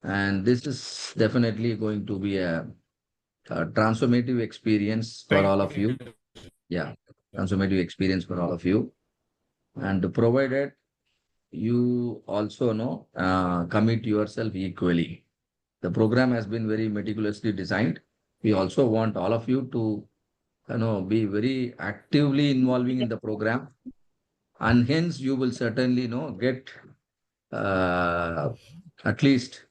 And this is definitely going to be a transformative experience for Thank all of you. you. Yeah, transformative experience for all of you. And provided you also know, commit yourself equally. The program has been very meticulously designed. We also want all of you to, be very actively involving in the program, and hence you will certainly, get uh, at least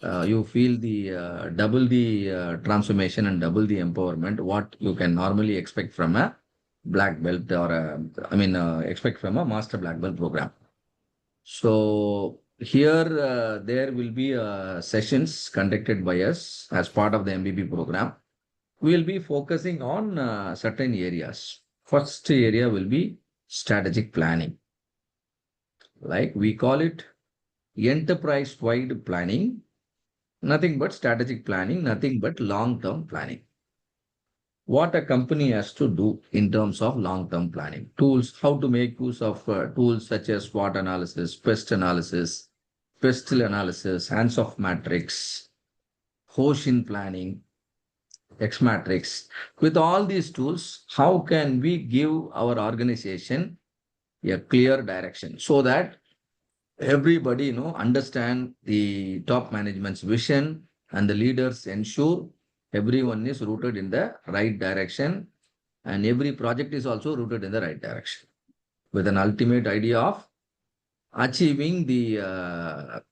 you feel the double the transformation and double the empowerment what you can normally expect from a black belt or expect from a master black belt program. So here there will be sessions conducted by us as part of the MBB program. We will be focusing on certain areas. First area will be strategic planning. Like we call it enterprise-wide planning, nothing but strategic planning, nothing but long-term planning. What a company has to do in terms of long-term planning. Tools, how to make use of tools such as SWOT analysis, pestle analysis, hands-off matrix, Hoshin planning, X matrix. With all these tools, how can we give our organization a clear direction so that everybody understand the top management's vision, and the leaders ensure everyone is rooted in the right direction, and every project is also rooted in the right direction with an ultimate idea of achieving the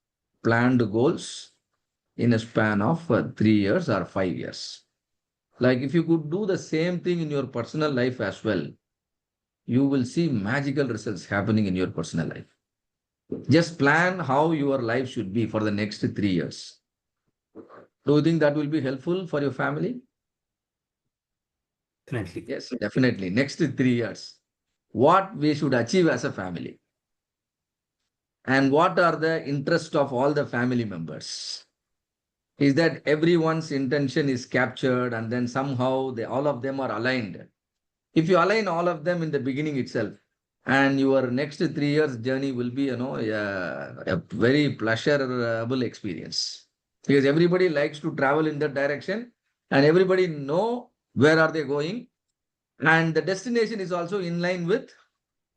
planned goals in a span of 3 years or 5 years. Like if you could do the same thing in your personal life as well, you will see magical results happening in your personal life. Just plan how your life should be for the next 3 years. Do you think that will be helpful for your family? Definitely. Yes, definitely. Next 3 years, what we should achieve as a family, and what are the interests of all the family members? Is that everyone's intention is captured, and then somehow all of them are aligned? If you align all of them in the beginning itself, and your next 3 years journey will be, a very pleasurable experience, because everybody likes to travel in that direction, and everybody know where are they going, and the destination is also in line with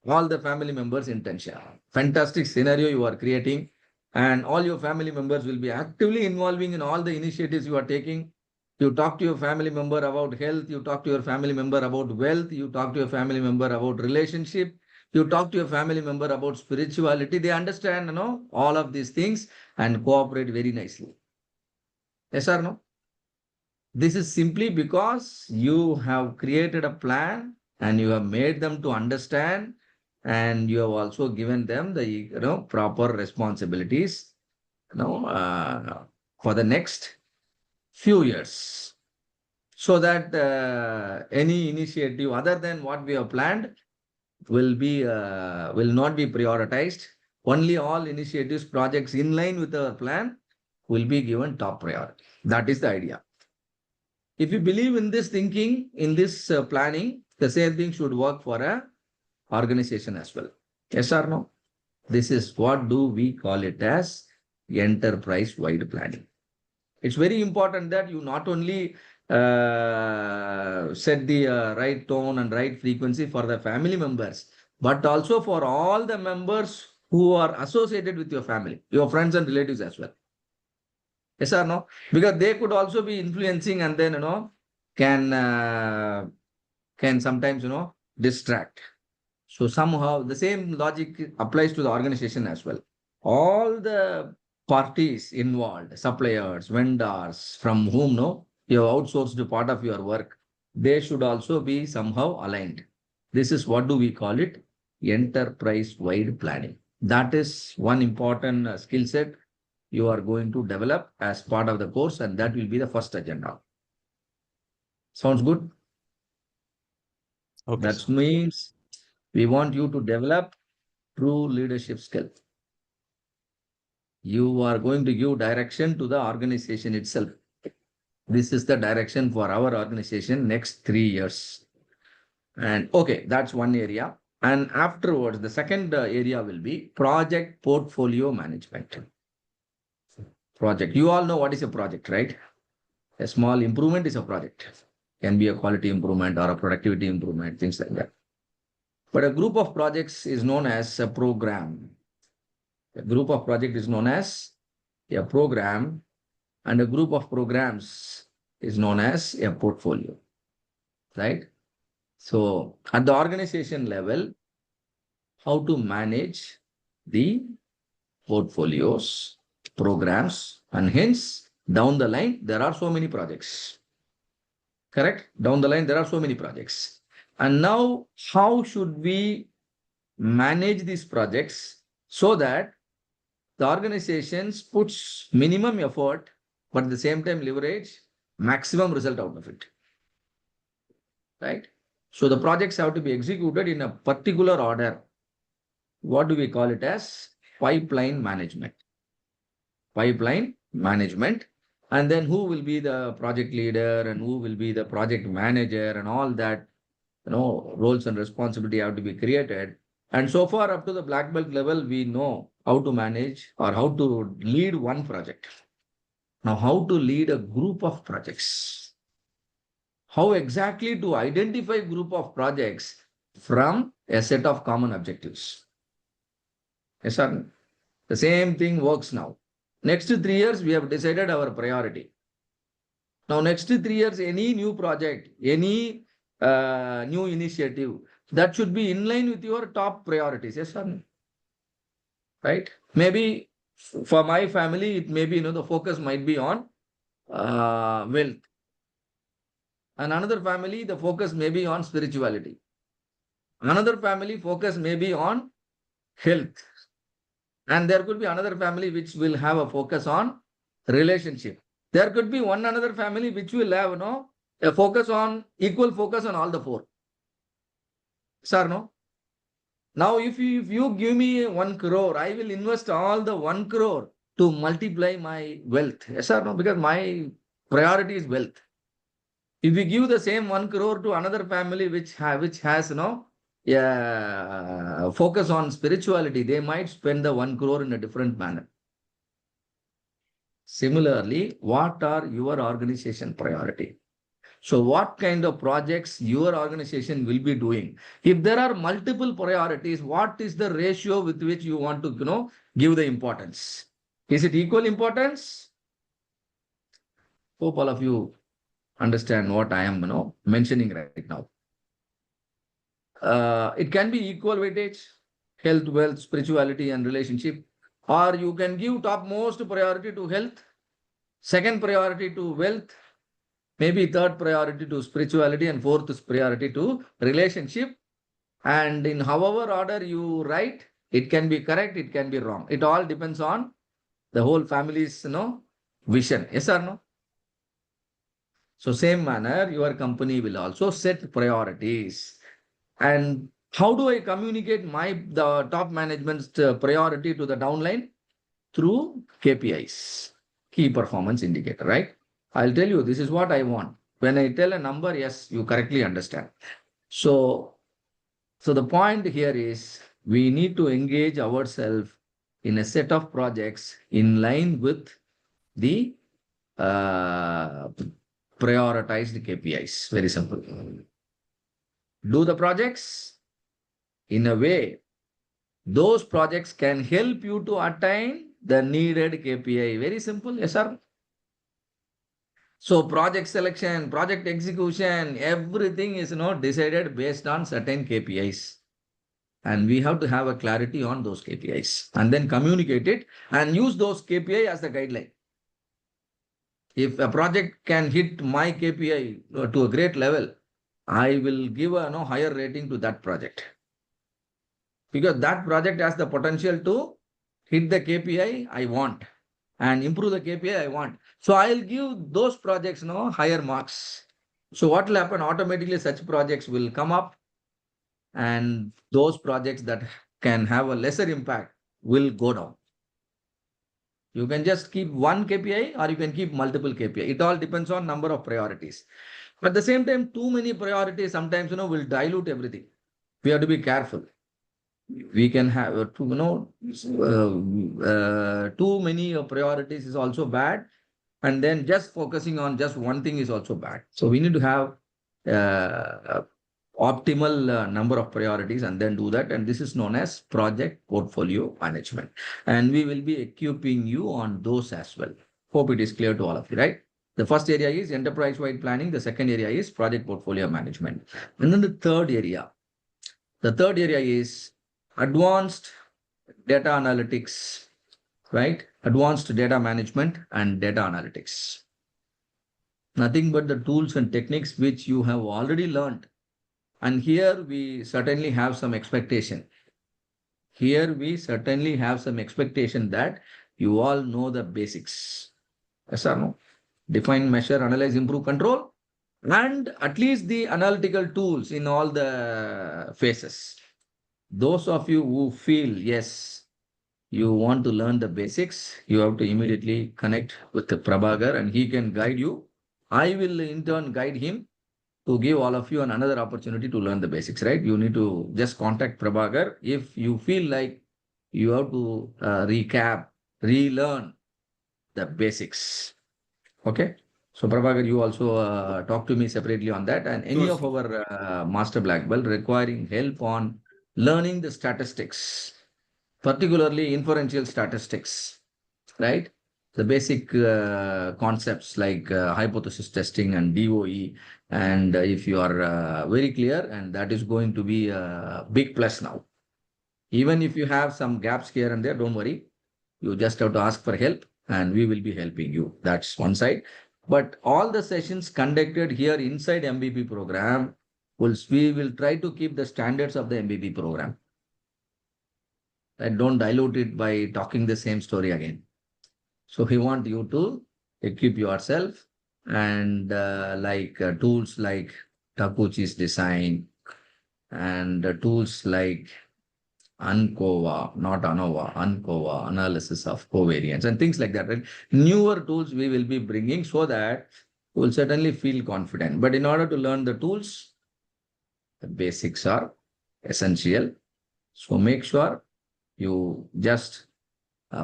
all the family members' intention. Fantastic scenario you are creating, and all your family members will be actively involving in all the initiatives you are taking. You talk to your family member about health, you talk to your family member about wealth, you talk to your family member about relationship, you talk to your family member about spirituality. They understand, all of these things and cooperate very nicely. Yes or no? This is simply because you have created a plan and you have made them to understand, and you have also given them the proper responsibilities for the next few years, so that any initiative other than what we have planned will not be prioritized. Only all initiatives, projects in line with our plan will be given top priority. That is the idea. If you believe in this thinking, in this planning, the same thing should work for a organization as well. Yes or no? This is what do we call it as enterprise-wide planning. It's very important that you not only set the right tone and right frequency for the family members, but also for all the members who are associated with your family, your friends and relatives as well. Yes or no? Because they could also be influencing, and then can can sometimes distract. So somehow the same logic applies to the organization as well. All the parties involved, suppliers, vendors, from whom you have outsourced part of your work, they should also be somehow aligned. This is what do we call it? Enterprise-wide planning. That is one important skill set you are going to develop as part of the course, and that will be the first agenda. Sounds good? Okay, That sir. means we want you to develop true leadership skill. You are going to give direction to the organization itself. This is the direction for our organization next 3 years. And okay, that's one area. And afterwards, the second area will be project portfolio management. project. You all know what is a project, right? A small improvement is a project. Can be a quality improvement or a productivity improvement, things like that. But a group of projects is known as a program. A group of project is known as a program, and a group of programs is known as a portfolio, right? So at the organization level, how to manage the portfolios, programs, and hence down the line, there are so many projects. Correct? Down the line, there are so many projects. And now, how should we manage these projects so that the organizations puts minimum effort, but at the same time leverage maximum result out of it, right? So the projects have to be executed in a particular order. What do we call it as? Pipeline management. Pipeline management. And then who will be the project leader and who will be the project manager and all that, roles and responsibility have to be created. And so far up to the black belt level, we know how to manage or how to lead one project. Now, how to lead a group of projects? How exactly to identify group of projects from a set of common objectives? Yes, sir. The same thing works now. Next 3 years, we have decided our priority. Now, next 3 years, any new project, any new initiative, that should be in line with your top priorities. Yes, sir. Right? Maybe for my family, it may be, the focus might be on wealth. And another family, the focus may be on spirituality. Another family focus may be on health. And there could be another family which will have a focus on relationship. There could be one another family which will have, a focus on, equal focus on all the four. Sir, no? Now, if you give me 1 crore, I will invest all the 1 crore to multiply my wealth. Yes or no? Because my priority is wealth. If we give the same 1 crore to another family which has, focus on spirituality, they might spend the 1 crore in a different manner. Similarly, what are your organization priority? So what kind of projects your organization will be doing? If there are multiple priorities, what is the ratio with which you want to, give the importance? Is it equal importance? Hope all of you understand what I am, mentioning right now. It can be equal weightage, health, wealth, spirituality, and relationship. Or you can give topmost priority to health, second priority to wealth, maybe third priority to spirituality, and fourth priority to relationship. And in however order you write, it can be correct, it can be wrong. It all depends on the whole family's, vision. Yes or no? So same manner, your company will also set priorities. And how do I communicate the top management's priority to the downline? Through KPIs, key performance indicator, right? I'll tell you, this is what I want. When I tell a number, yes, you correctly understand. So the point here is we need to engage ourselves in a set of projects in line with the prioritized KPIs. Very simple. Do the projects in a way those projects can help you to attain the needed KPI. Very simple. Yes, sir. So project selection, project execution, everything is decided based on certain KPIs. And we have to have a clarity on those KPIs and then communicate it and use those KPI as the guideline. If a project can hit my KPI to a great level, I will give a higher rating to that project. Because that project has the potential to hit the KPI I want and improve the KPI I want. So I'll give those projects higher marks. So what will happen? Automatically such projects will come up, and those projects that can have a lesser impact will go down. You can just keep one KPI or you can keep multiple KPI. It all depends on number of priorities. But at the same time, too many priorities sometimes will dilute everything. We have to be careful. We can have too many priorities is also bad, and then just focusing on just one thing is also bad. So we need to have optimal number of priorities and then do that. And this is known as project portfolio management. And we will be equipping you on those as well. Hope it is clear to all of you, right? The first area is enterprise-wide planning. The second area is project portfolio management. And then the third area is advanced data analytics, right? Advanced data management and data analytics. Nothing but the tools and techniques which you have already learned. And here we certainly have some expectation. Here we certainly have some expectation that you all know the basics. Yes or no? Define, measure, analyze, improve, control, and at least the analytical tools in all the phases. Those of you who feel, yes, you want to learn the basics, you have to immediately connect with the Prabhagar and he can guide you. I will in turn guide him to give all of you another opportunity to learn the basics, right? You need to just contact Prabhagar if you feel like you have to recap, relearn the basics. Okay. So Prabhagar, you also talk to me separately on that. And any Sure, of sir. our master black belt requiring help on learning the statistics, particularly inferential statistics, right? The basic concepts like hypothesis testing and DOE. And if you are very clear, and that is going to be a big plus now. Even if you have some gaps here and there, don't worry. You just have to ask for help and we will be helping you. That's one side. But all the sessions conducted here inside MBB program, we will try to keep the standards of the MBB program. And don't dilute it by talking the same story again. So we want you to equip yourself and tools like Takuchi's design and tools like ANCOVA, not ANOVA, ANCOVA, analysis of covariance and things like that. Right? Newer tools we will be bringing so that you will certainly feel confident. But in order to learn the tools, the basics are essential. So make sure you just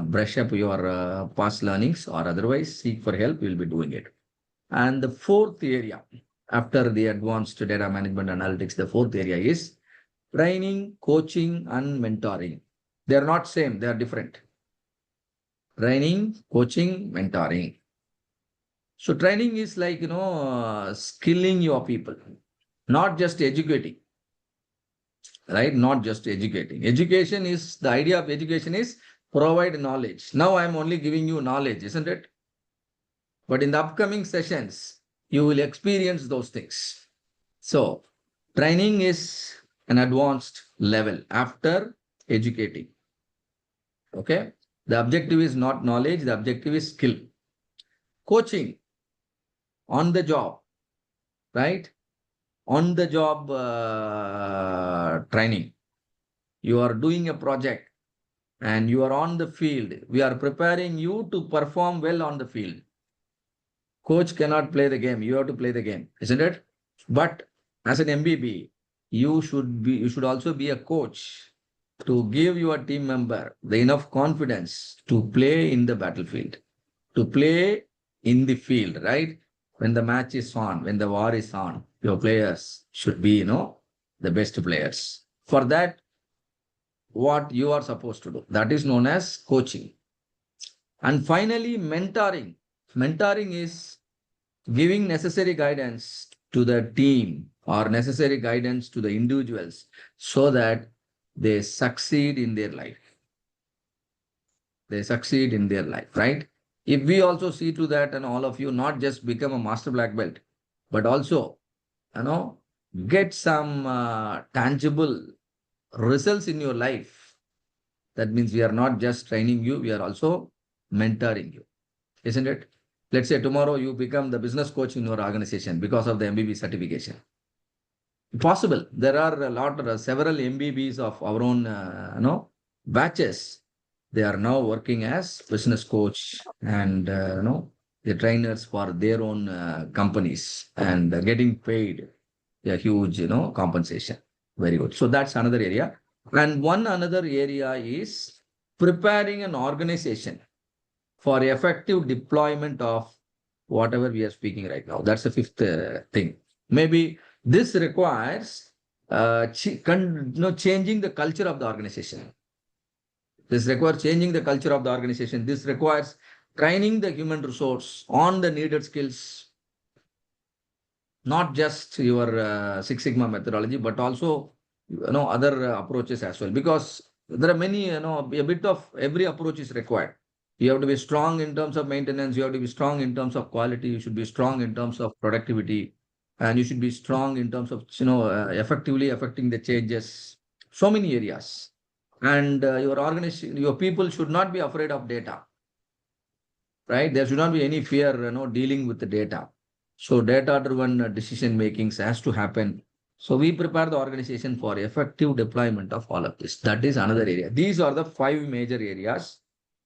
brush up your past learnings or otherwise seek for help. We'll be doing it. And the fourth area, after the advanced data management analytics, the fourth area is training, coaching, and mentoring. They're not same, they're different. Training, coaching, mentoring. So training is like, skilling your people, not just educating, right? Not just educating. Education is, the idea of education is provide knowledge. Now I'm only giving you knowledge, isn't it? But in the upcoming sessions, you will experience those things. So training is an advanced level after educating. Okay. The objective is not knowledge. The objective is skill. Coaching on the job, right? On the job training. You are doing a project and you are on the field. We are preparing you to perform well on the field. Coach cannot play the game. You have to play the game, isn't it? But as an MBB, you should also be a coach to give your team member the enough confidence to play in the battlefield, to play in the field, right? When the match is on, when the war is on, your players should be, the best players. For that, what you are supposed to do, that is known as coaching. And finally, mentoring. Mentoring is giving necessary guidance to the team or necessary guidance to the individuals so that they succeed in their life. They succeed in their life, right? If we also see to that and all of you not just become a master black belt, but also, get some tangible results in your life. That means we are not just training you, we are also mentoring you, isn't it? Let's say tomorrow you become the business coach in your organization because of the MBB certification. Possible. There are several MBBs of our own, batches. They are now working as business coach and, the trainers for their own companies and getting paid a huge, compensation. Very good. So that's another area. And one another area is preparing an organization for effective deployment of whatever we are speaking right now. That's the fifth thing. Maybe this requires changing the culture of the organization. This requires changing the culture of the organization. This requires training the human resource on the needed skills, not just your Six Sigma methodology, but also other approaches as well. Because there are many, a bit of every approach is required. You have to be strong in terms of maintenance. You have to be strong in terms of quality. You should be strong in terms of productivity, and you should be strong in terms of effectively affecting the changes. So many areas, and your organization, your people should not be afraid of data, right? There should not be any fear, dealing with the data. So data-driven decision makings has to happen. So we prepare the organization for effective deployment of all of this. That is another area. These are the five major areas.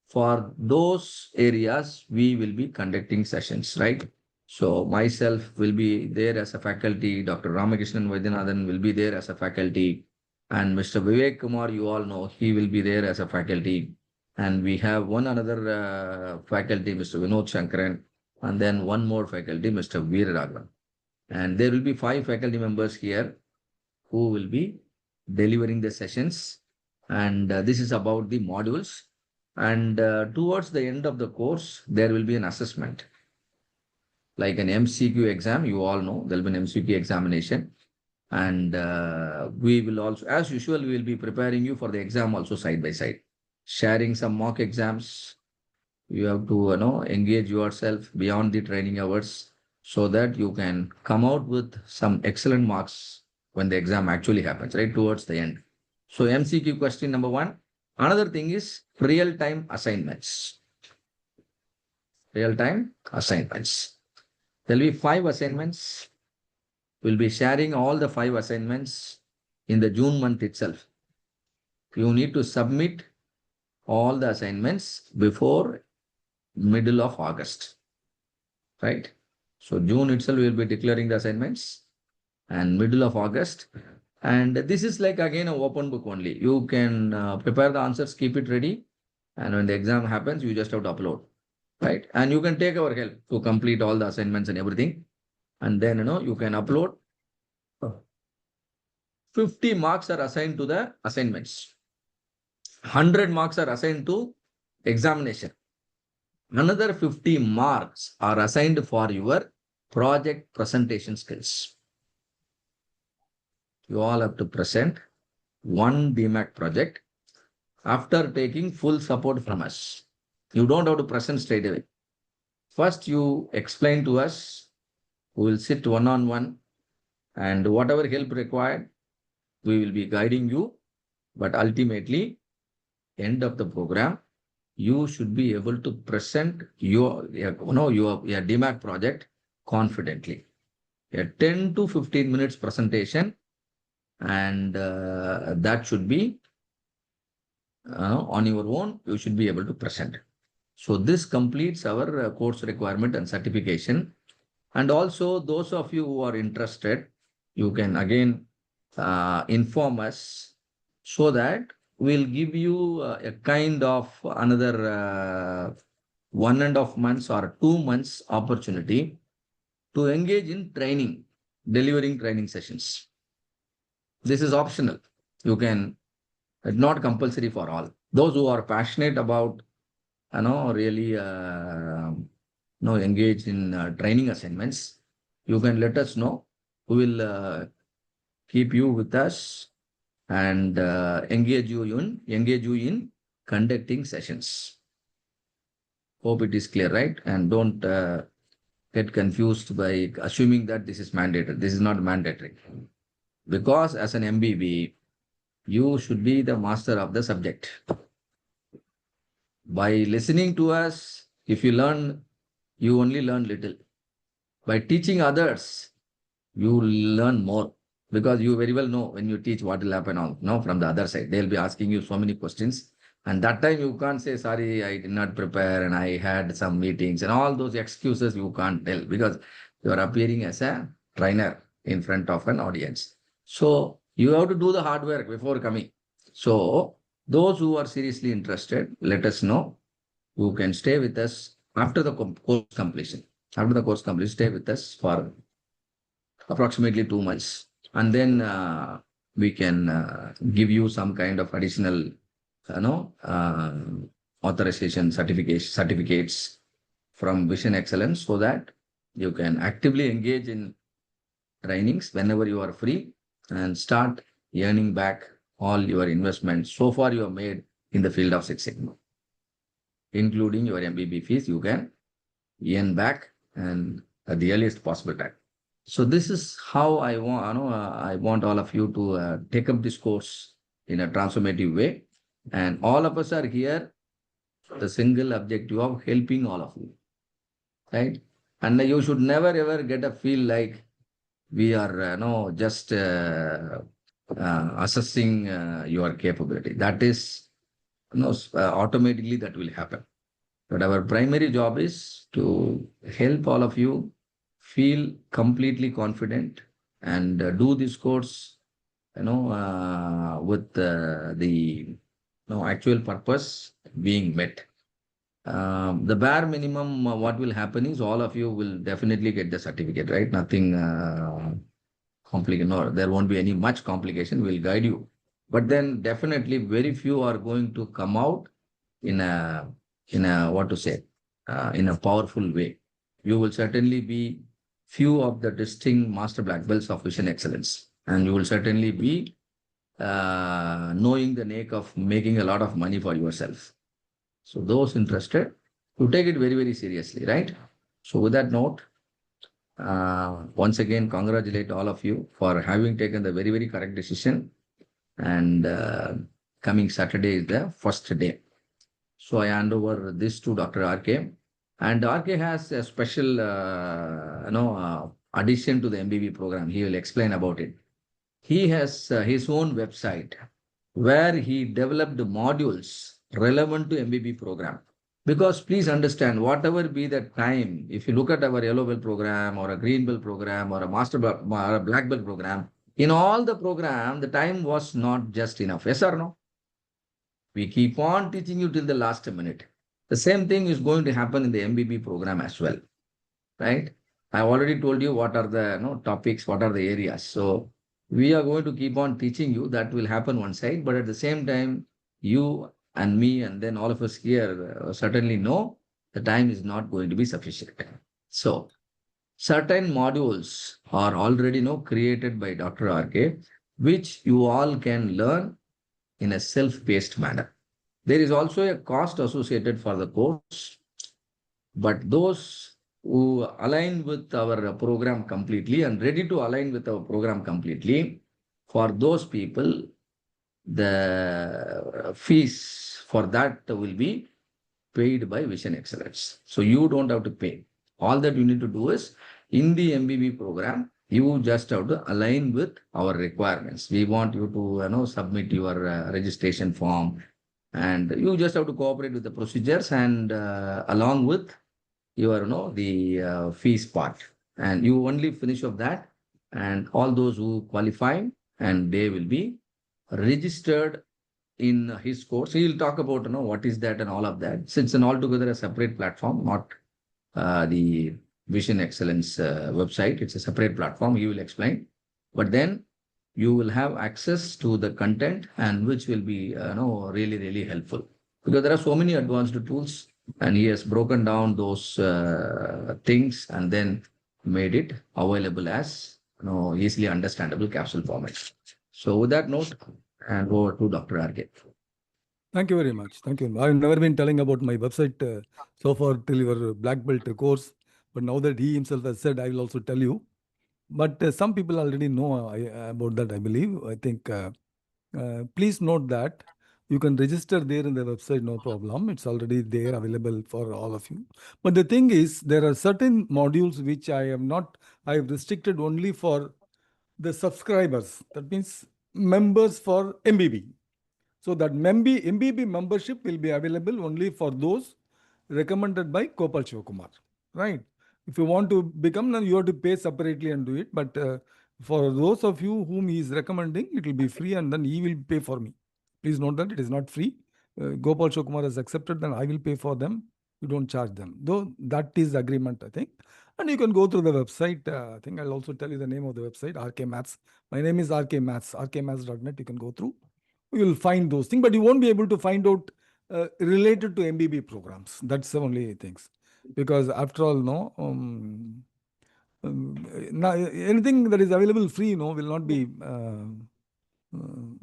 For those areas, we will be conducting sessions, right? So myself will be there as a faculty. Dr. Ramakrishnan Vaidyanathan will be there as a faculty. And Mr. Vivek Kumar, you all know, he will be there as a faculty. And we have one another faculty, Mr. Vinod Shankaran, and then one more faculty, Mr. Veeraraghavan. And there will be 5 faculty members here who will be delivering the sessions. And this is about the modules. And towards the end of the course, there will be an assessment. Like an MCQ exam, you all know, there will be an MCQ examination. And we will also, as usual, we will be preparing you for the exam also side by side. Sharing some mock exams. You have to engage yourself beyond the training hours so that you can come out with some excellent marks when the exam actually happens, right towards the end. So MCQ question number 1. Another thing is real-time assignments. Real-time assignments. There will be 5 assignments. We'll be sharing all the 5 assignments in the June month itself. You need to submit all the assignments before middle of August, right? So June itself we will be declaring the assignments and middle of August. And this is like again an open book only. You can prepare the answers, keep it ready. And when the exam happens, you just have to upload, right? And you can take our help to complete all the assignments and everything. And then, you can upload. 50 marks are assigned to the assignments. 100 marks are assigned to examination. Another 50 marks are assigned for your project presentation skills. You all have to present one DMAC project after taking full support from us. You don't have to present straight away. First, you explain to us. We will sit one-on-one, and whatever help required, we will be guiding you. But ultimately, end of the program, you should be able to present your DMAC project confidently. A 10 to 15 minutes presentation, and that should be on your own, you should be able to present. So this completes our course requirement and certification. And also those of you who are interested, you can again inform us so that we'll give you a kind of another 1.5 months or 2 months opportunity to engage in training, delivering training sessions. This is optional. You can, it's not compulsory for all. Those who are passionate about, really, engage in training assignments, you can let us know. We will keep you with us and engage you in conducting sessions. Hope it is clear, right? And don't get confused by assuming that this is mandatory. This is not mandatory. Because as an MBB, you should be the master of the subject. By listening to us, if you learn, you only learn little. By teaching others, you learn more. Because you very well know when you teach what will happen from the other side. They'll be asking you so many questions. And that time you can't say, sorry, I did not prepare and I had some meetings and all those excuses you can't tell because you are appearing as a trainer in front of an audience. So you have to do the hard work before coming. So those who are seriously interested, let us know. Who can stay with us after the course completion. After the course completion, stay with us for approximately 2 months. And then we can give you some kind of additional, authorization certificates from Vision Excellence so that you can actively engage in trainings whenever you are free and start earning back all your investments so far you have made in the field of Six Sigma, including your MBB fees, you can earn back and at the earliest possible time. So this is how I want, I want all of you to take up this course in a transformative way. And all of us are here, the single objective of helping all of you, right? And you should never ever get a feel like we are, no, just assessing your capability. That is, automatically that will happen. But our primary job is to help all of you feel completely confident and do this course, with the actual purpose being met. The bare minimum, what will happen is all of you will definitely get the certificate, right? Nothing complicated. No, there won't be any much complication. We'll guide you. But then definitely very few are going to come out in a what to say, in a powerful way. You will certainly be few of the distinct master black belts of Vision Excellence, and you will certainly be knowing the knack of making a lot of money for yourself. So those interested, you take it very, very seriously, right? So with that note, once again, congratulate all of you for having taken the very, very correct decision. And coming Saturday is the first day. So I hand over this to Dr. RK. And RK has a special, addition to the MBB program. He will explain about it. He has his own website where he developed modules relevant to MBB program. Because please understand, whatever be the time, if you look at our yellow belt program or a green belt program or a master belt or a black belt program, in all the program, the time was not just enough. Yes or no? We keep on teaching you till the last minute. The same thing is going to happen in the MBB program as well, right? I already told you what are the topics, what are the areas. So we are going to keep on teaching you. That will happen one side, but at the same time, you and me and then all of us here certainly know the time is not going to be sufficient. So certain modules are already created by Dr. RK, which you all can learn in a self-paced manner. There is also a cost associated for the course, but those who align with our program completely and ready to align with our program completely, for those people, the fees for that will be paid by Vision Excellence. So you don't have to pay. All that you need to do is in the MBB program, you just have to align with our requirements. We want you to submit your registration form, and you just have to cooperate with the procedures and along with your the fees part, and you only finish of that, and all those who qualify and they will be registered in his course. He'll talk about what is that and all of that. So it's an altogether a separate platform, not the Vision Excellence website. It's a separate platform. He will explain, but then you will have access to the content, and which will be really, really helpful, because there are so many advanced tools, and he has broken down those things and then made it available as easily understandable capsule format. So with that note, and over to Dr. RK. Thank you very much. Thank you. I've never been telling about my website so far till your black belt course, but now that he himself has said, I will also tell you. But some people already know about that, I believe. I think please note that you can register there in the website, no problem. It's already there available for all of you. But the thing is, there are certain modules which I have restricted only for the subscribers. That means members for MBB. So that MBB membership will be available only for those recommended by Kopal Shivakumar, right? If you want to become, then you have to pay separately and do it. But for those of you whom he is recommending, it will be free, and then he will pay for me. Please note that it is not free. Gopal Shokumar has accepted that I will pay for them. You don't charge them. Though that is the agreement, I think. And you can go through the website. I think I'll also tell you the name of the website, RK Maths. My name is RK Maths, rkmaths.net. You can go through. You will find those things, but you won't be able to find out related to MBB programs. That's the only things. Because after all, no, now anything that is available free, no, will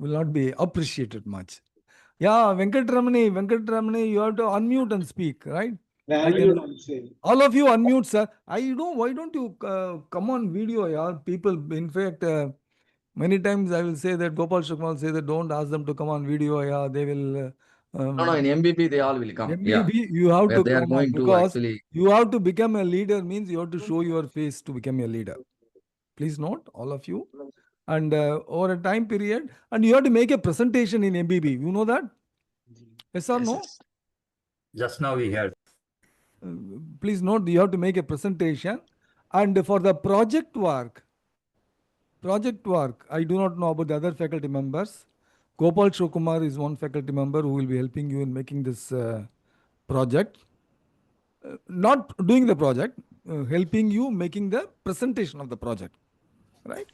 not be appreciated much. Yeah, Venkatramani, you have to unmute and speak, right? I can. All of you unmute, sir. I know. Why don't you come on video, yeah? People, in fact, many times I will say that Gopal Shukmal say that don't ask them to come on video, yeah. They will. No, no, in MBB, they all will come. Yeah. MBB, you have Where to they are come on going to because actually. you have to become a leader means you have to show your face to become a leader. Please note, all of you. And over a time period, and you have to make a presentation in MBB. You know that? Yes or no? Just now we heard. Please note, you have to make a presentation. And for the project work, I do not know about the other faculty members. Gopal Shokumar is one faculty member who will be helping you in making this project. Not doing the project, helping you making the presentation of the project, right?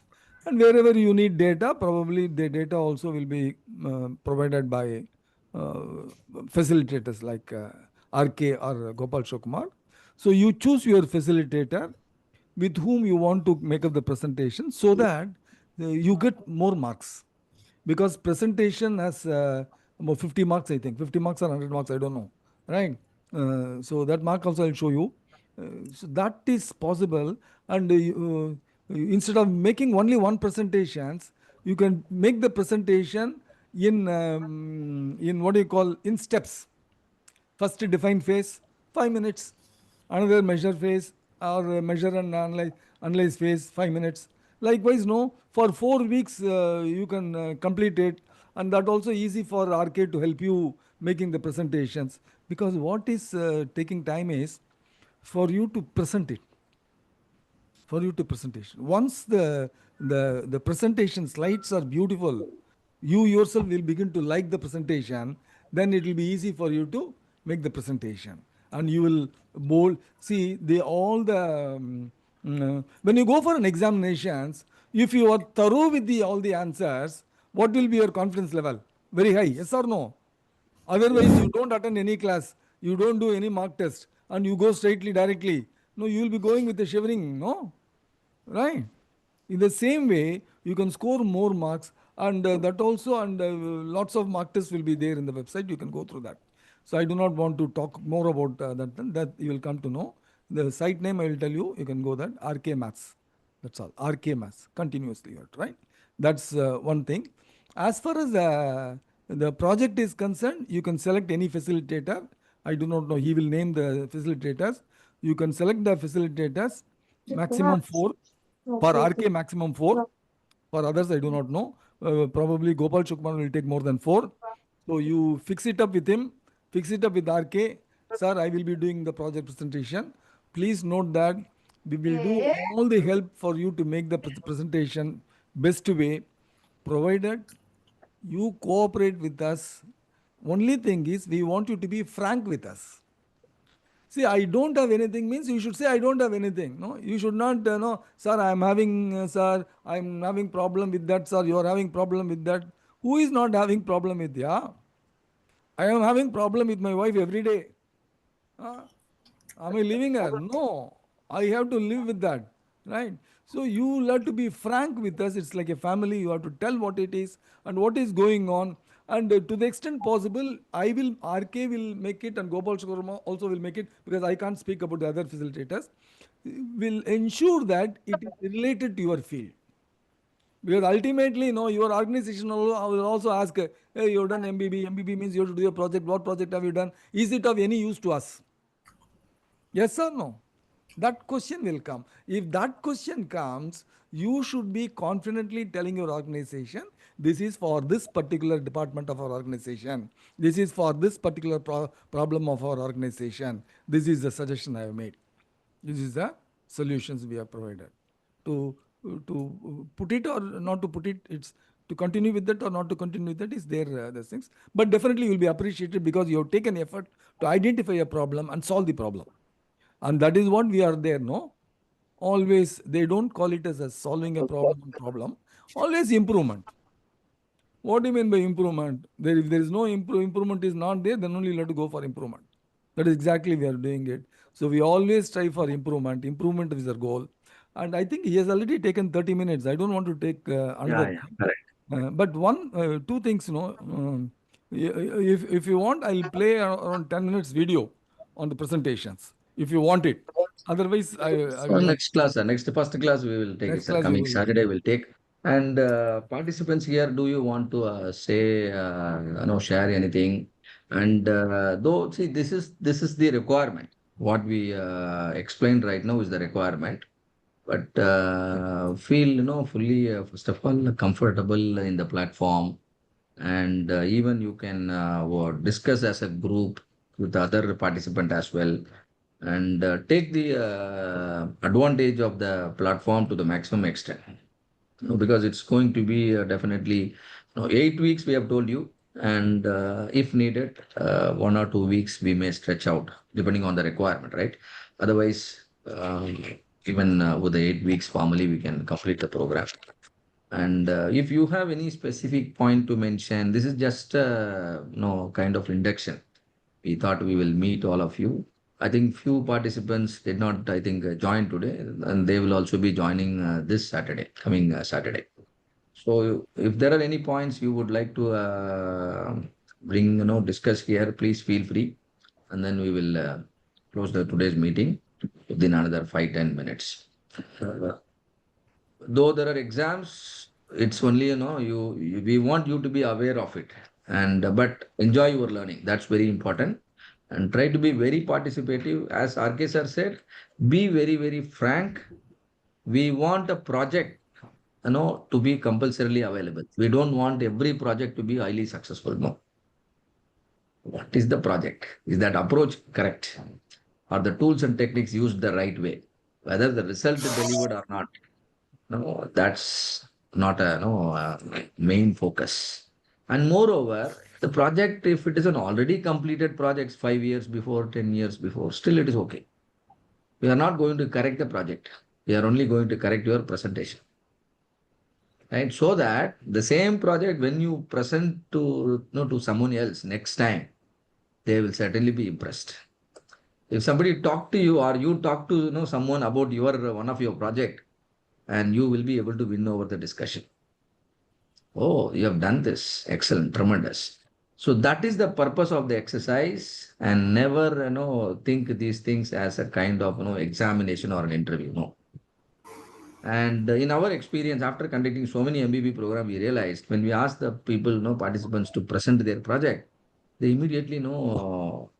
And wherever you need data, probably the data also will be provided by facilitators like RK or Gopal Shokumar. So you choose your facilitator with whom you want to make up the presentation so that you get more marks. Because presentation has about 50 marks, I think. 50 marks or 100 marks, I don't know. Right? So that mark also I'll show you. So that is possible. And instead of making only one presentations, you can make the presentation in what do you call, in steps. First define phase, 5 minutes. Another measure phase or measure and analyze phase, 5 minutes. Likewise, no, for 4 weeks you can complete it, and that also easy for RK to help you making the presentations. Because what is taking time is for you to present it. For you to presentation. Once the presentation slides are beautiful, you yourself will begin to like the presentation, then it will be easy for you to make the presentation. And you will bold, see when you go for an examinations, if you are thorough with all the answers, what will be your confidence level? Very high, yes or no? Otherwise, you don't attend any class, you don't do any mock test, and you go straightly, directly. No, you will be going with the shivering, no? Right? In the same way, you can score more marks, and that also, and lots of mock tests will be there in the website. You can go through that. So I do not want to talk more about that. That you will come to know. The site name I will tell you. You can go that RK Maths. That's all. RK Maths. Continuously, you have to, right? That's one thing. As far as the project is concerned, you can select any facilitator. I do not know. He will name the facilitators. You can select the facilitators, maximum 4. For RK, maximum 4. For others, I do not know. Probably Gopal Chukman will take more than 4. So you fix it up with him, fix it up with RK. Sir, I will be doing the project presentation. Please note that we will do all the help for you to make the presentation best way, provided you cooperate with us. Only thing is, we want you to be frank with us. See, I don't have anything means you should say I don't have anything. No, you should not. No, sir, I'm having problem with that. Sir, you are having problem with that. Who is not having problem with? Yeah, I am having problem with my wife every day. Am I leaving her? No, I have to live with that, right? So you have to be frank with us. It's like a family. You have to tell what it is and what is going on. And to the extent possible, RK will make it, and Gopal Sharma also will make it, because I can't speak about the other facilitators. Will ensure that it is related to your field. Because ultimately, your organization will also ask, hey, you've done MBB. MBB means you have to do a project. What project have you done? Is it of any use to us? Yes or no? That question will come. If that question comes, you should be confidently telling your organization, this is for this particular department of our organization. This is for this particular problem of our organization. This is the suggestion I have made. This is the solutions we have provided. To put it or not to put it, it's to continue with that or not to continue with that is their things. But definitely you'll be appreciated because you have taken effort to identify a problem and solve the problem. And that is what we are there, no? Always, they don't call it as a solving a problem, always improvement. What do you mean by improvement? If there is no improvement is not there, then only you have to go for improvement. That is exactly we are doing it. So we always strive for improvement. Improvement is our goal. And I think he has already taken 30 minutes. I don't want to take another. Yeah, correct. But two things, if you want, I'll play around 10 minutes video on the presentations, if you want it. Otherwise, I So will not. next class, next first class we will take it, Next sir. class you Coming will. Saturday we'll take. And participants here, do you want to say, share anything? And though, see, this is the requirement. What we explained right now is the requirement. But feel, fully, first of all, comfortable in the platform. And even you can discuss as a group with other participant as well, and take the advantage of the platform to the maximum extent. Because it's going to be definitely 8 weeks we have told you, and if needed 1 or 2 weeks we may stretch out depending on the requirement, right? Otherwise, even with the 8 weeks formally we can complete the program. And if you have any specific point to mention, this is just kind of induction. We thought we will meet all of you. I think few participants did not, I think, join today, and they will also be joining this Saturday, coming Saturday. So if there are any points you would like to bring, discuss here, please feel free, and then we will close the today's meeting within another 5-10 minutes. Though there are exams, it's only, we want you to be aware of it, and but enjoy your learning. That's very important. And try to be very participative. As RK sir said, be very, very frank. We want a project, to be compulsorily available. We don't want every project to be highly successful. No. What is the project? Is that approach correct? Are the tools and techniques used the right way? Whether the result delivered or not. No, that's not a main focus. And moreover, the project, if it is an already completed project 5 years before, 10 years before, still it is okay. We are not going to correct the project. We are only going to correct your presentation. Right? So that the same project, when you present to someone else next time, they will certainly be impressed. If somebody talk to you or you talk to someone about one of your project, and you will be able to win over the discussion. Oh, you have done this. Excellent, tremendous. So that is the purpose of the exercise, and never, think these things as a kind of, examination or an interview. No. And in our experience, after conducting so many MBB programs, we realized when we ask the people, participants to present their project, they immediately,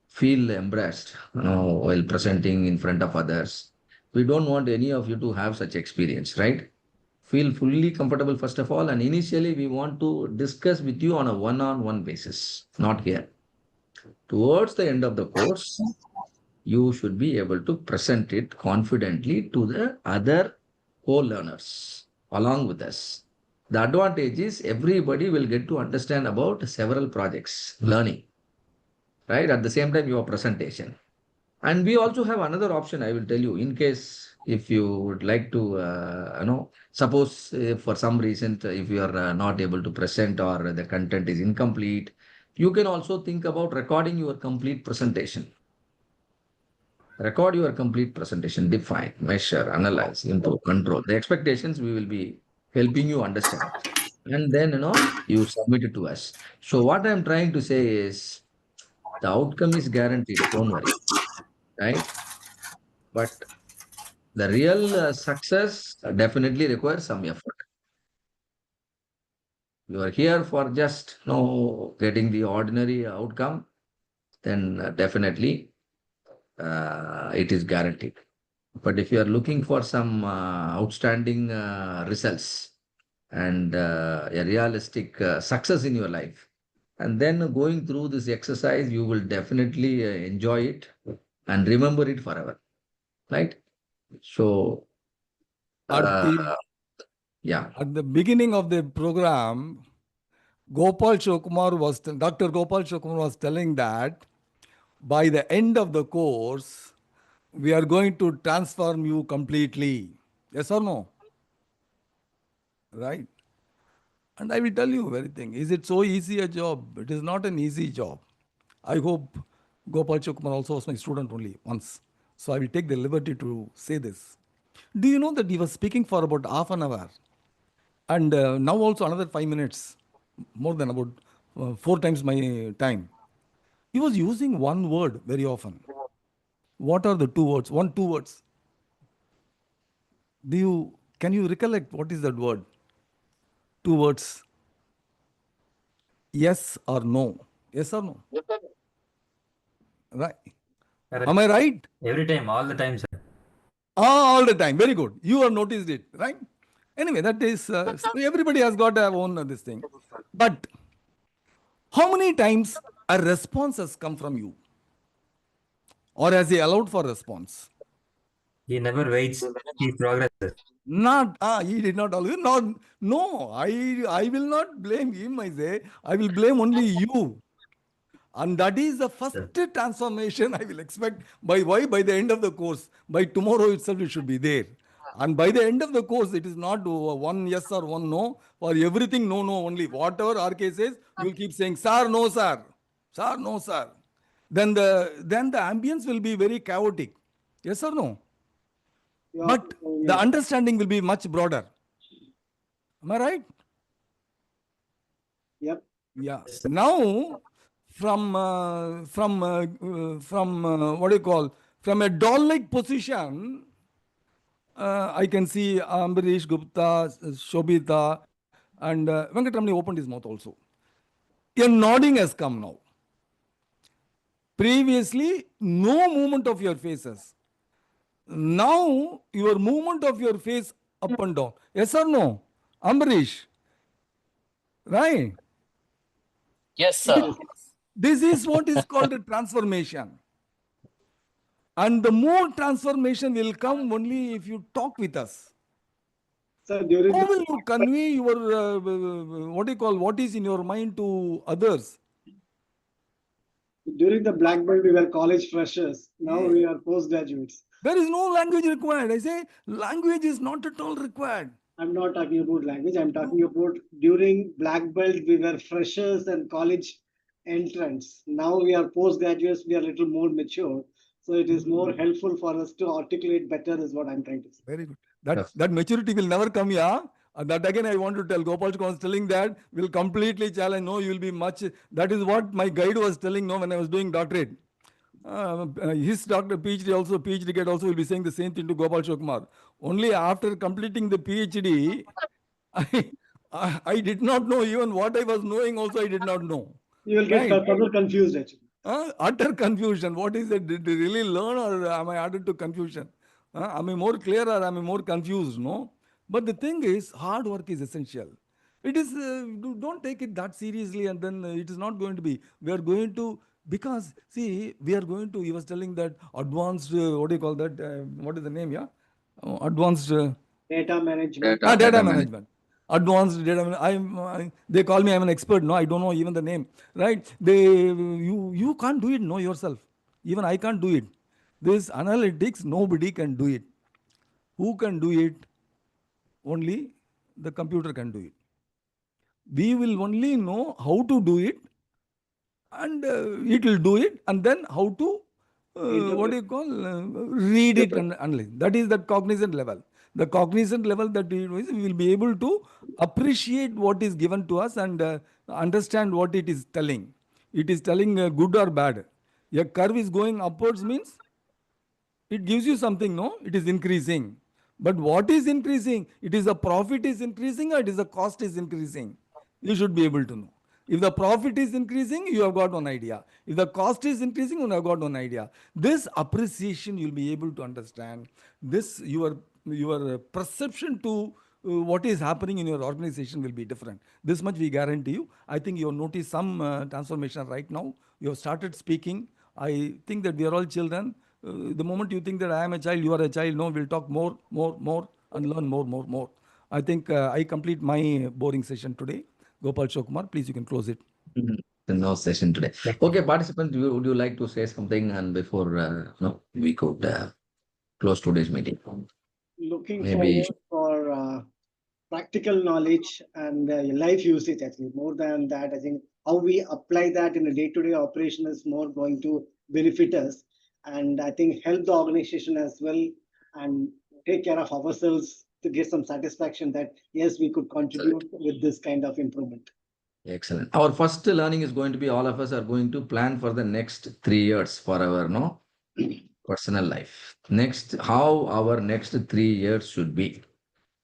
feel embarrassed, while presenting in front of others. We don't want any of you to have such experience, right? Feel fully comfortable, first of all. And initially, we want to discuss with you on a one-on-one basis, not here. Towards the end of the course, you should be able to present it confidently to the other co-learners along with us. The advantage is everybody will get to understand about several projects, learning, right? At the same time, your presentation. And we also have another option, I will tell you, in case if you would like to, suppose if for some reason, if you are not able to present or the content is incomplete, you can also think about recording your complete presentation. Record your complete presentation, define, measure, analyze, improve, control. The expectations we will be helping you understand. And then, you submit it to us. So what I'm trying to say is the outcome is guaranteed. Don't worry, right? But the real success definitely requires some effort. You are here for just getting the ordinary outcome, then definitely it is guaranteed. But if you are looking for some outstanding results and a realistic success in your life, and then going through this exercise, you will definitely enjoy it and remember it forever, right? So, Our uh, team, Yeah. At the beginning of the program, Dr. Gopal Shivakumar was telling that by the end of the course, we are going to transform you completely. Yes or no? Right? And I will tell you very thing. Is it so easy a job? It is not an easy job. I hope Gopal Shivakumar also was my student only once. So I will take the liberty to say this. Do you know that he was speaking for about half an hour? And now also another 5 minutes, more than about 4 times my time. He was using one word very often. What are the two words? Two words. Can you recollect what is that word? Two words. Yes or no? Yes or no? Right. Correct. Am I right? Every time, all the time, sir. All the time. Very good. You have noticed it, right? Anyway, that is, everybody has got their own this thing. But how many times a response has come from you? Or has he allowed for response? He never waits. He progresses. Not, he did not allow. Not, no, I will not blame him, I say. I will blame only you. And that is the first Sir. transformation I will expect. By why? By the end of the course. By tomorrow itself, it should be there. And by the end of the course, it is not one yes or one no. For everything, no, no only. Whatever RK says, you will keep saying, sir, no, sir. Sir, no, sir. Then the ambience will be very chaotic. Yes or no? Yeah, But the understanding will be much broader. Am I right? Yep. Yeah. Now, from what do you call, from a doll-like position, I can see Ambarish Gupta, Shobita, and Venkatramani opened his mouth also. A nodding has come now. Previously, no movement of your faces. Now, your movement of your face up and down. Yes or no? Ambarish. Right? Yes, sir. This is what is called a transformation. And the more transformation will come only if you talk with us. So during How the, will you convey your, what do you call, what is in your mind to others? during the black belt, we were college freshers. Now we are postgraduates. There is no language required. I say language is not at all required. I'm not talking about language. I'm talking about during black belt, we were freshers and college entrants. Now we are postgraduates. We are a little more mature. So it is more helpful for us to articulate better, is what I'm trying to say. Very good. Yes. That maturity will never come, yeah. That again, I want to tell Gopal Shivakumar was telling that will completely challenge. No, you will be much. That is what my guide was telling. No, when I was doing doctorate, his doctor PhD also PhD guide also will be saying the same thing to Gopal Shivakumar. Only after completing the PhD, I did not know even what I was knowing. Also, I did not know. You will get Right. further confused actually. Utter confusion. What is it? Did I really learn or am I added to confusion? Am I more clear or am I more confused? No. But the thing is, hard work is essential. It is, don't take it that seriously and then it is not going to be. We are going to, because see, we are going to, he was telling that advanced, what do you call that? What is the name? Yeah. Advanced. Data management. Data management. Advanced data management. They call me, I'm an expert. No, I don't know even the name. Right? You can't do it, no, yourself. Even I can't do it. This analytics, nobody can do it. Who can do it? Only the computer can do it. We will only know how to do it, and it will do it, and then how to what do you call read it and analyze. That is the cognizant level. The cognizant level that we will be able to appreciate what is given to us and understand what it is telling. It is telling good or bad. A curve is going upwards means it gives you something, no? It is increasing. But what is increasing? It is the profit is increasing or it is the cost is increasing. You should be able to know. If the profit is increasing, you have got one idea. If the cost is increasing, you have got one idea. This appreciation you'll be able to understand. This your perception to what is happening in your organization will be different. This much we guarantee you. I think you have noticed some transformation right now. You have started speaking. I think that we are all children. The moment you think that I am a child, you are a child. No, we'll talk more, and learn more. I think I complete my boring session today. Gopal Shokumar, please you can close it. No session today. Thank you. Okay, participants, would you like to say something? And before no, we could close today's meeting. Looking Maybe forward for practical knowledge and life usage. Actually, more than that, I think how we apply that in a day-to-day operation is more going to benefit us, and I think help the organization as well, and take care of ourselves to get some satisfaction that yes, we could contribute with this kind of improvement. excellent. Our first learning is going to be all of us are going to plan for the next 3 years for our personal life. Next, how our next 3 years should be.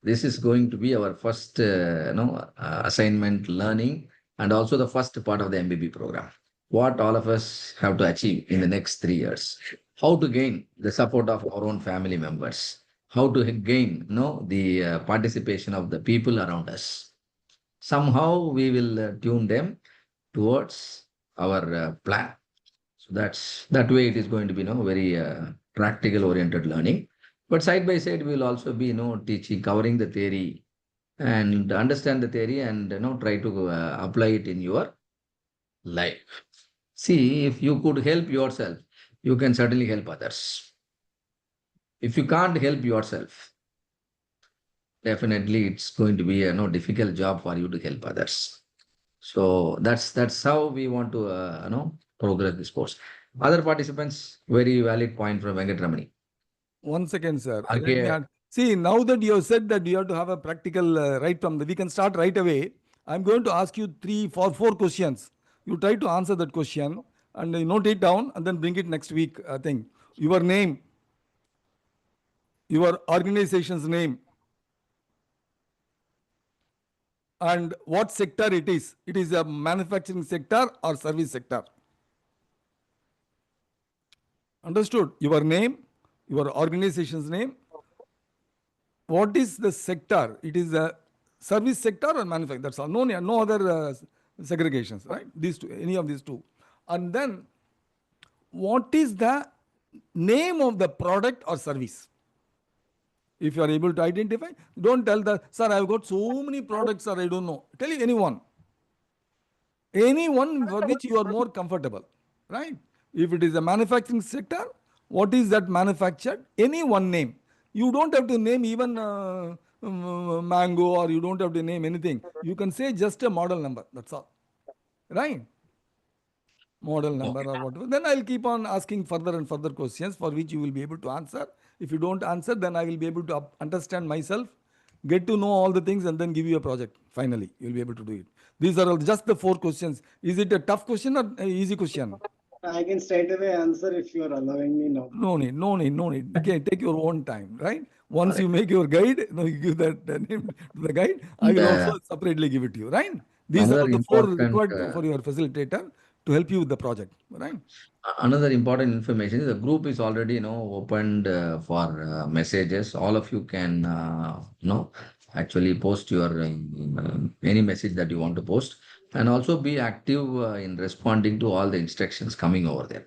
This is going to be our first assignment learning and also the first part of the MBB program. What all of us have to achieve in the next 3 years. How to gain the support of our own family members. How to gain the participation of the people around us. Somehow we will tune them towards our plan. So that way it is going to be very practical oriented learning. But side by side, we will also be teaching, covering the theory and understand the theory and try to apply it in your life. See, if you could help yourself, you can certainly help others. If you can't help yourself, definitely it's going to be a difficult job for you to help others. So that's how we want to progress this course. Other participants, very valid point from Venkatramani. 1 second, sir. Let me Okay. add. See, now that you have said that you have to have a practical right from we can start right away. I'm going to ask you 4 questions. You try to answer that question and you note it down and then bring it next week. I think your name, your organization's name, and what sector it is. It is a manufacturing sector or service sector. Understood? Your name, your organization's name. What is the sector? It is a service sector or manufacturing. That's all. No other segregations, right? These two, any of these two. And then, what is the name of the product or service? If you are able to identify, don't tell the, sir, I've got so many products, sir, I don't know. Tell anyone. Anyone for which you are more comfortable, right? If it is a manufacturing sector, what is that manufactured? Any one name. You don't have to name even mango, or you don't have to name anything. You can say just a model number. That's all, right? Model number or whatever. Then I'll keep on asking further and further questions for which you will be able to answer. If you don't answer, then I will be able to understand myself, get to know all the things, and then give you a project. Finally, you'll be able to do it. These are just the 4 questions. Is it a tough question or an easy question? I can straight away answer if you are allowing me now. No need. Okay, take your own time, right? Once you make your guide, you give that name to the guide. I will also separately give it to you, right? These are Another the 4 important, required for your facilitator to help you with the project, right? Another important information is the group is already opened for messages. All of you can actually post your any message that you want to post, and also be active in responding to all the instructions coming over there.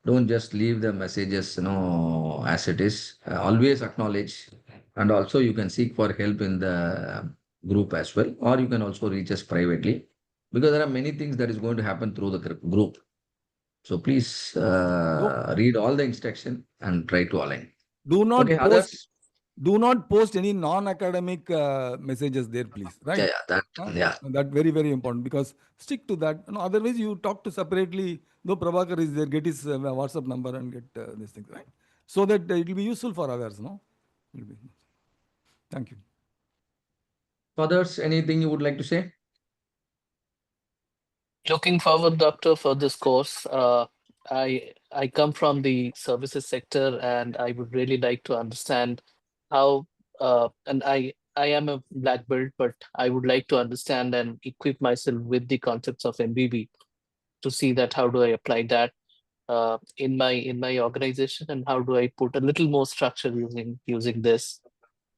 Don't just leave the messages as it is. Always acknowledge, and also you can seek for help in the group as well, or you can also reach us privately, because there are many things that is going to happen through the group. So please read all the instruction and try to align. Do not Okay, post. others? Do not post any non-academic messages there, please. Right? That very, very important, because stick to that. Otherwise, you talk to separately. Though Prabhakar is there, get his WhatsApp number and get this thing, right? So that it will be useful for others. Thank you. Others, anything you would like to say? Looking forward, doctor, for this course. I come from the services sector, and I would really like to understand how. And I am a black belt, but I would like to understand and equip myself with the concepts of MBB to see that how do I apply that in my organization, and how do I put a little more structure using this.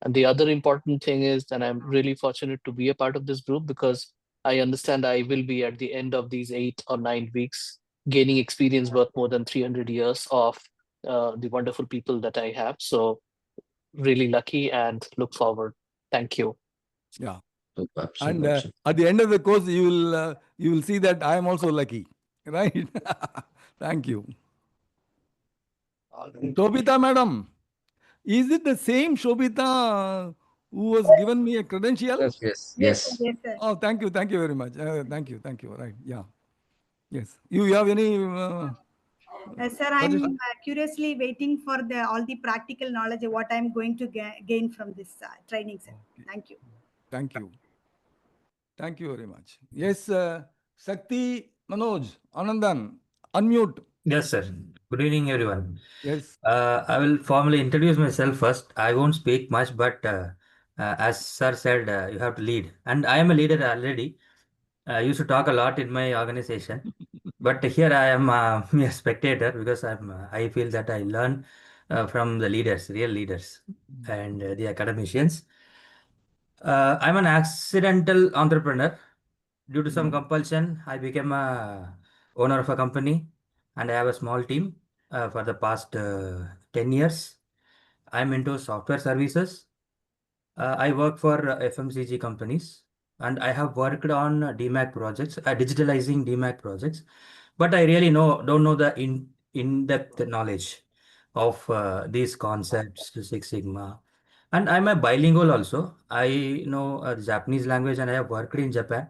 And the other important thing is that I'm really fortunate to be a part of this group, because I understand I will be at the end of these 8 or 9 weeks gaining experience worth more than 300 years of the wonderful people that I have. So really lucky and look forward. Thank you. Yeah. Super, And super, super. at the end of the course, you will see that I am also lucky, right? Thank you. Shobita madam, is it the same Shobita who was given me a credential? Yes, yes, Yes, sir. yes. Yes, sir. Oh, thank you very much. Thank you. Right, yeah, yes. You have any Sir, I'm suggestion? curiously waiting for the all the practical knowledge of what I'm going to gain from this training, sir. Okay. Thank you. Thank you very much. Yes, Sakti Manoj Anandan, unmute. Yes, sir. Good evening, everyone. Yes. I will formally introduce myself first. I won't speak much, but as sir said, you have to lead. And I am a leader already. I used to talk a lot in my organization, but here I am a spectator because I feel that I learn from the leaders, real leaders, and the academicians. I'm an accidental entrepreneur. Due to some compulsion, I became a owner of a company, and I have a small team for the past 10 years. I'm into software services. I work for FMCG companies, and I have worked on DMAC projects, digitalizing DMAC projects. But I really don't know the in-depth knowledge of these concepts, Six Sigma. And I'm a bilingual also. I know Japanese language, and I have worked in Japan.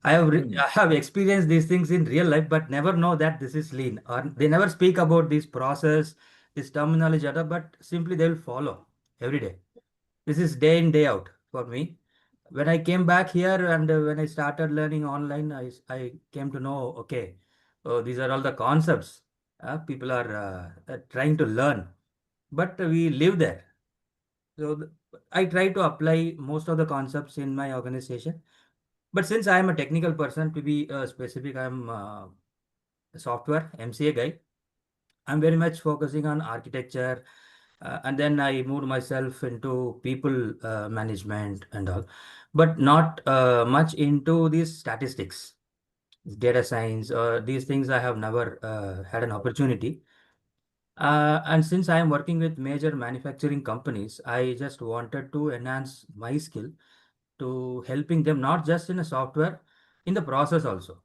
I have experienced these things in real life, but never know that this is lean. Or they never speak about this process, this terminology, but simply they will follow every day. This is day in, day out for me. When I came back here and when I started learning online, I came to know, okay, oh, these are all the concepts people are trying to learn, but we live there. So I try to apply most of the concepts in my organization. But since I am a technical person, to be specific, I'm a software MCA guy. I'm very much focusing on architecture, and then I moved myself into people management and all, but not much into these statistics, data science, these things. I have never had an opportunity. And since I am working with major manufacturing companies, I just wanted to enhance my skill to helping them not just in a software, in the process also.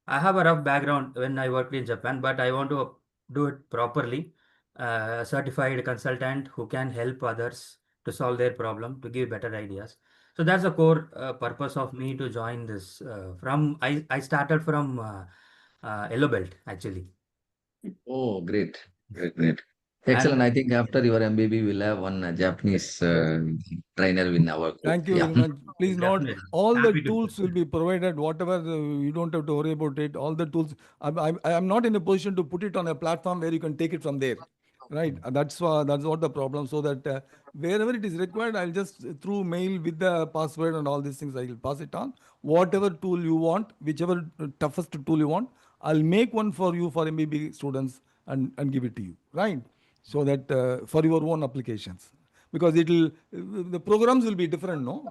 I have a rough background when I worked in Japan, but I want to do it properly. A certified consultant who can help others to solve their problem, to give better ideas. So that's the core purpose of me to join this. I started from Yellow Belt actually. Oh, great, great, great. And Excellent. I think after your MBB, we'll have one Japanese yes, trainer in our group. Thank you Yeah. very much. Please note, definitely all the happy to. tools will be provided, whatever, you don't have to worry about it. All the tools, I'm not in a position to put it on a platform where you can take it from there. Right. That's what the problem. So that wherever it is required, I'll just through mail with the password and all these things, I'll pass it on. Whatever tool you want, whichever toughest tool you want, I'll make one for you for MBB students and give it to you. Right. So that for your own applications, because the programs will be different. No,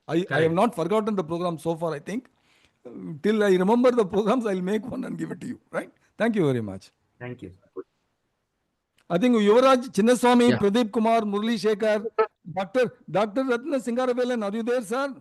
I have Correct. not forgotten the program so far. I think till I remember the programs, I'll make one and give it to you. Right. Thank you very much. Thank you. I think Yuvraj Chinnaswamy, Yeah. Pradeep Kumar, Murli Shekhar, Dr. Ratna Singaravelan, are you there, sir?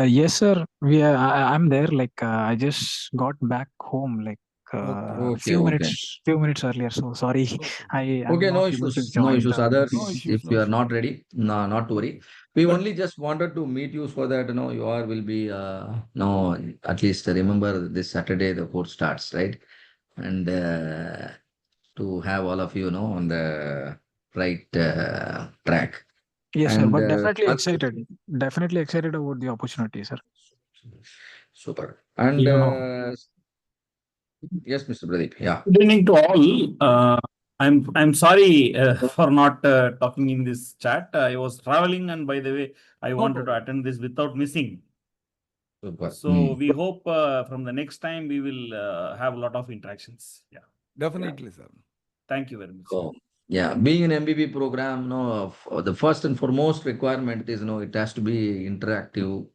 Yes, sir. I'm there. Like I just got back home like Okay. Okay, okay. few minutes earlier. So sorry, Okay. I am Okay, not no able to issues. No join issues. the No meeting. Others, issues, if no you are issues. not ready, no, not to worry. We But only just wanted to meet you so that you all will be no, at least remember this Saturday the course starts, right? And to have all of on the right track. Yes, sir. And But definitely excited. Definitely excited about the opportunity, sir. super. And You know, yes, Mr. Pradeep. Yeah. good evening to all. I'm sorry for not talking in this chat. I was traveling, and by the way, I no wanted to problem. attend this without missing. Super. So we hope from the next time we will have a lot of interactions. Yeah. Definitely, sir. Thank you very much. So, yeah, being an MBB program, the first and foremost requirement is, it has to be interactive,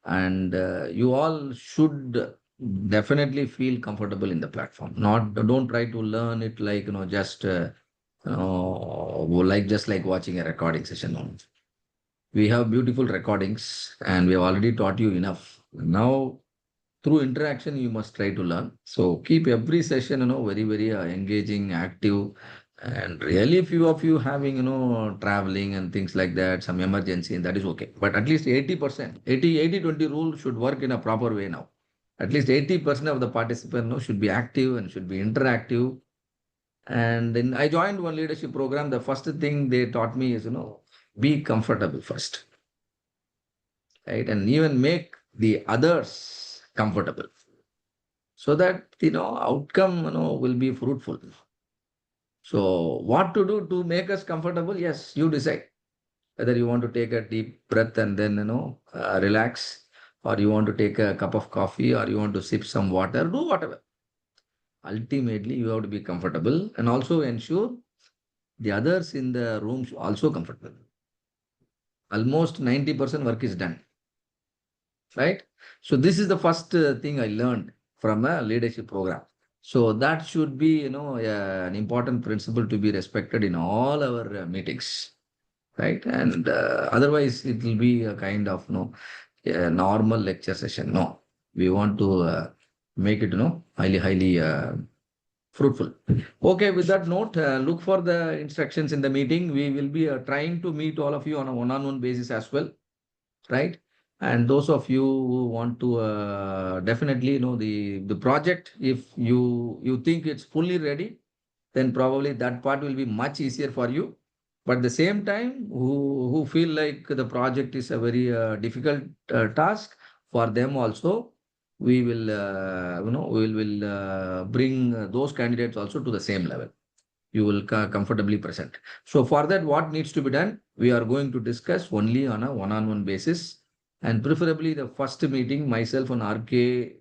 and you all should definitely feel comfortable in the platform. Don't try to learn it like, just, just like watching a recording session. No. We have beautiful recordings and we have already taught you enough. Now, through interaction, you must try to learn. So keep every session, very, very engaging, active. And really, few of you having, traveling and things like that, some emergency, and that is okay. But at least 80%, 80-20 rule should work in a proper way now. At least 80% of the participants should be active and should be interactive. And then I joined one leadership program. The first thing they taught me is, be comfortable first, right? And even make the others comfortable so that, outcome, will be fruitful. So what to do to make us comfortable? Yes, you decide whether you want to take a deep breath and then, relax, or you want to take a cup of coffee, or you want to sip some water, do whatever. Ultimately, you have to be comfortable and also ensure the others in the room also comfortable. Almost 90% work is done, right? So this is the first thing I learned from a leadership program. So that should be, an important principle to be respected in all our meetings, right? And otherwise, it will be a kind of, a normal lecture session. No, we want to make it, highly, highly fruitful. Okay, with that note, look for the instructions in the meeting. We will be trying to meet all of you on a one-on-one basis as well, right? And those of you who want to definitely know the project, if you think it's fully ready, then probably that part will be much easier for you. But at the same time, who feel like the project is a very difficult task, for them also, we will, bring those candidates also to the same level. You will comfortably present. So for that, what needs to be done? We are going to discuss only on a one-on-one basis, and preferably the first meeting, myself and RK,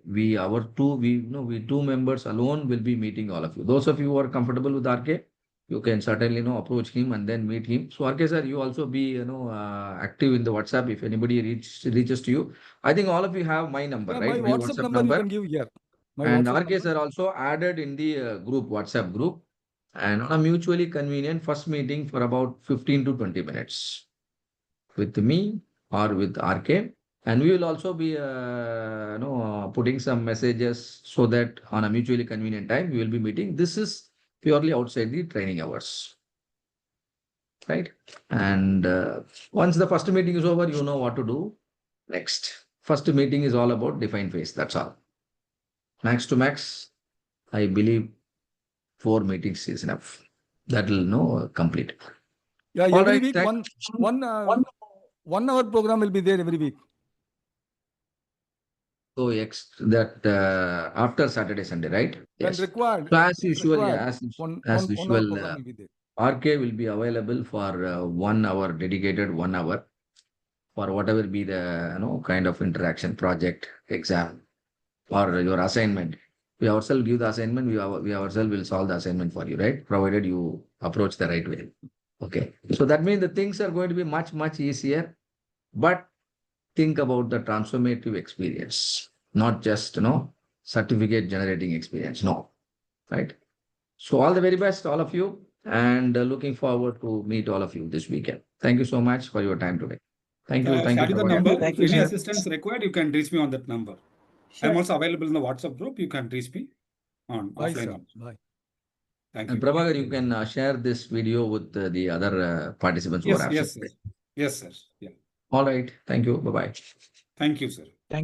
we two members alone will be meeting all of you. Those of you who are comfortable with RK, you can certainly approach him and then meet him. So RK sir, you also be active in the WhatsApp if anybody reaches to you. I think all of you have my number, Yeah, right? my WhatsApp number you can give here. My And WhatsApp RK sir also added in the WhatsApp group, and on a mutually convenient first meeting for about 15 to 20 minutes with me or with RK. And we will also be putting some messages so that on a mutually convenient time, we will be meeting. This is purely outside the training hours, right? And once the first meeting is over, you know what to do next. First meeting is all about define phase. That's all. Max to max, I believe 4 meetings is enough. That will complete. Yeah, All every right, week one 1 hour program will be there every week. So that after Saturday, Sunday, right? When Yes. required, So as if usual, required, yeah, as one hour usual, program will be there. RK will be available for 1 hour, dedicated 1 hour for whatever be the kind of interaction, project, exam, or your assignment. We ourselves give the assignment. We ourselves will solve the assignment for you, right? Provided you approach the right way. Okay. So that means the things are going to be much, much easier. But think about the transformative experience, not just, certificate generating experience. No, right? So all the very best, all of you, and looking forward to meet all of you this weekend. Thank you so much for your time today. Thank you. Thank Share you. the Prabhakar. number. Thank If you, any sir. assistance required, you can reach me on that number. Sure. I'm also available in the WhatsApp group. You can reach me on Bye, offline. sir. Also. Bye. Thank And you. Prabhakar, you can share this video with the other participants who Yes, are absent. yes, sir. Yes, sir. Yeah. All right. Thank you. Bye-bye. Thank you, sir.